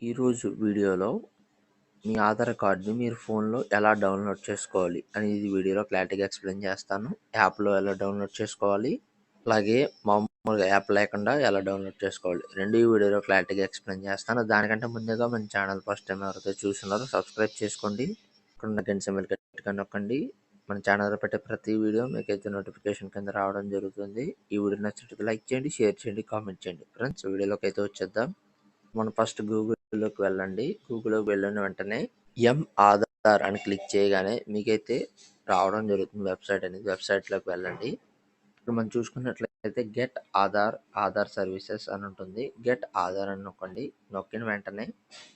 ఈరోజు వీడియోలో మీ ఆధార్ కార్డ్‌ని మీరు ఫోన్‌లో ఎలా డౌన్‌లోడ్ చేసుకోవాలి అనేది వీడియోలో క్లారిటీగా ఎక్స్‌ప్లెయిన్ చేస్తాను. యాప్‌లో ఎలా డౌన్‌లోడ్ చేసుకోవాలి, అలాగే మామూలుగా యాప్ లేకుండా ఎలా డౌన్‌లోడ్ చేసుకోవాలి. 2 ఈ వీడియోలో క్లారిటీగా ఎక్స్‌ప్లెయిన్ చేస్తాను. దానికంటే ముందుగా మన ఛానల్ ఫస్ట్ టైం ఎవరైతే చూస్తున్నారో సబ్స్క్రైబ్ చేసుకోండి. ఇక్కడ గంట సింబల్ గట్టిగా నొక్కండి. మన ఛానల్‌లో పెట్టే ప్రతి వీడియో మీకైతే నోటిఫికేషన్ కింద రావడం జరుగుతుంది. ఈ వీడియో నచ్చినట్లయితే లైక్ చేయండి, షేర్ చేయండి, కామెంట్ చేయండి. ఫ్రెండ్స్ వీడియోలోకి అయితే వచ్చేద్దాం. మనం ఫస్ట్ గూగుల్లోకి వెళ్ళండి. గూగుల్లోకి వెళ్ళిన వెంటనే ఆధార్ అని క్లిక్ చేయగానే మీకైతే రావడం జరుగుతుంది వెబ్సైట్ అనేది. వెబ్సైట్లోకి వెళ్ళండి. ఇక్కడ మనం చూసుకున్నట్లయితే గెట్ ఆధార్ సర్వీసెస్ అని ఉంటుంది. గెట్ ఆధార్ అని నొక్కండి. నొక్కిన వెంటనే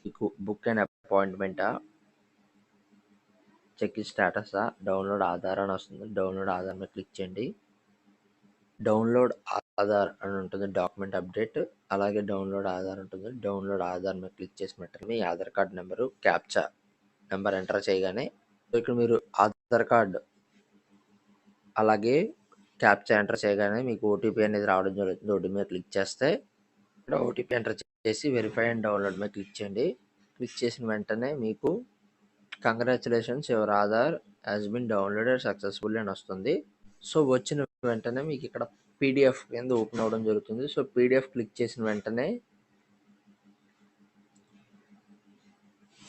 మీకు బుక్ అండ్ అపాయింట్మెంటా, చెక్ స్టేటసా, డౌన్లోడ్ ఆధార్ అని వస్తుంది. డౌన్లోడ్ ఆధార్ మీద క్లిక్ చేయండి. డౌన్లోడ్ ఆధార్ అని ఉంటుంది, డాక్యుమెంట్ అప్డేట్. అలాగే డౌన్లోడ్ ఆధార్ ఉంటుంది. డౌన్లోడ్ ఆధార్ మీద క్లిక్ చేసి వెంటనే మీ Aadhaar card number, captcha number enter చేయగానే ఇక్కడ మీరు ఆధార్ కార్డ్ అలాగే క్యాప్చా ఎంటర్ చేయగానే మీకు ఓటీపీ అనేది రావడం జరుగుతుంది. ఓటీపీ మీద క్లిక్ చేస్తే ఇక్కడ ఓటీపీ ఎంటర్ చేసి వెరిఫై అండ్ డౌన్లోడ్ మీద క్లిక్ చేయండి. క్లిక్ చేసిన వెంటనే మీకు congratulations your Aadhaar has been downloaded successfully అని వస్తుంది. సో వచ్చిన వెంటనే మీకు ఇక్కడ పీడిఎఫ్ కింద ఓపెన్ అవ్వడం జరుగుతుంది. సో పీడిఎఫ్ క్లిక్ చేసిన వెంటనే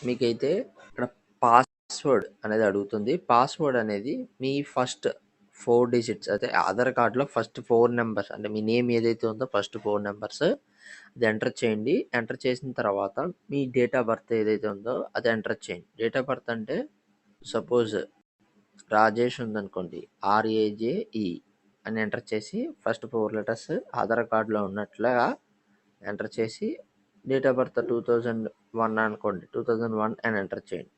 మీకైతే ఇక్కడ పాస్వర్డ్ అనేది అడుగుతుంది. పాస్వర్డ్ అనేది మీ ఫస్ట్ 4 డిజిట్స్, అయితే ఆధార్ కార్డులో ఫస్ట్ 4 నెంబర్స్, అంటే మీ నేమ్ ఏదైతే ఉందో ఫస్ట్ 4 నెంబర్స్ అది ఎంటర్ చేయండి. ఎంటర్ చేసిన తర్వాత మీ డేట్ ఆఫ్ బర్త్ ఏదైతే ఉందో అది ఎంటర్ చేయండి. డేట్ ఆఫ్ బర్త్ అంటే సపోజ్ రాజేష్ ఉందనుకోండి, RAJE అని ఎంటర్ చేసి ఫస్ట్ 4 లెటర్స్ ఆధార్ కార్డులో ఉన్నట్లుగా ఎంటర్ చేసి డేట్ ఆఫ్ బర్త్ 2001 అనుకోండి, 2001 అని ఎంటర్ చేయండి.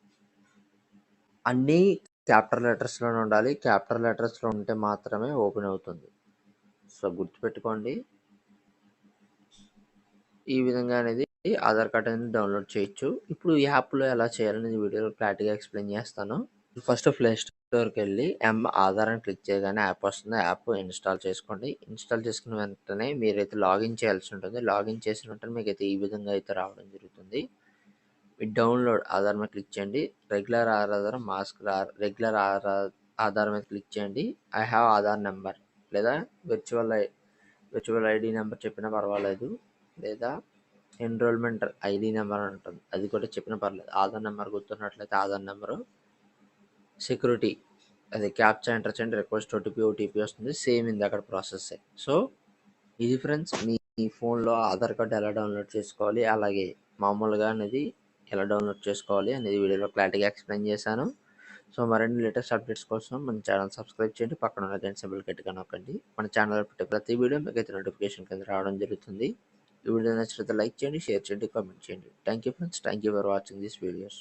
అన్నీ క్యాపిటల్ లెటర్స్లోనే ఉండాలి. క్యాపిటల్ లెటర్స్లో ఉంటే మాత్రమే ఓపెన్ అవుతుంది. సో గుర్తుపెట్టుకోండి. ఈ విధంగా అనేది ఆధార్ కార్డ్ అనేది డౌన్లోడ్ చేయొచ్చు. ఇప్పుడు యాప్లో ఎలా చేయాలనేది వీడియోలో క్లారిటీగా ఎక్స్ప్లెయిన్ చేస్తాను. ఫస్ట్ ప్లే స్టోర్కి వెళ్ళి ఆధార్ అని క్లిక్ చేయగానే యాప్ వస్తుంది. యాప్ ఇన్స్టాల్ చేసుకోండి. ఇన్స్టాల్ చేసుకున్న వెంటనే మీరైతే లాగిన్ చేయాల్సి ఉంటుంది. లాగిన్ చేసిన వెంటనే మీకైతే ఈ విధంగా అయితే రావడం జరుగుతుంది. మీ డౌన్లోడ్ ఆధార్ మీద క్లిక్ చేయండి. రెగ్యులర్ ఆధార్, రెగ్యులర్ ఆధార్ మీద క్లిక్ చేయండి. ఐ హ్యావ్ ఆధార్ నెంబర్ లేదా విర్చువల్ ఐడి నెంబర్ చెప్పినా పర్వాలేదు, లేదా ఎన్రోల్మెంట్ ఐడి నెంబర్ అని ఉంటుంది, అది కూడా చెప్పినా పర్లేదు. ఆధార్ నెంబర్ గుర్తున్నట్లయితే ఆధార్ నెంబరు, సెక్యూరిటీ అదే క్యాప్చా ఎంటర్ చేయండి. రిక్వెస్ట్ ఓటీపీ వస్తుంది. సేమ్ ఇందాక ప్రాసెస్. సో ఇది ఫ్రెండ్స్ మీ ఫోన్లో ఆధార్ కార్డ్ ఎలా డౌన్లోడ్ చేసుకోవాలి, అలాగే మామూలుగా అనేది ఎలా డౌన్లోడ్ చేసుకోవాలి అనేది వీడియోలో క్లారిటీగా ఎక్స్ప్లెయిన్ చేశాను. సో మరిన్ని లేటెస్ట్ అప్డేట్స్ కోసం మన ఛానల్ సబ్స్క్రైబ్ చేయండి. పక్కన ఉన్న గంట సింబల్ గట్టిగా నొక్కండి. మన ఛానల్ పెట్టే ప్రతి వీడియో మీకు అయితే నోటిఫికేషన్ కింద రావడం జరుగుతుంది. ఈ వీడియో నచ్చినట్లయితే లైక్ చేయండి, షేర్ చేయండి, కామెంట్ చేయండి. Thank you friends. Thank you for watching this videos.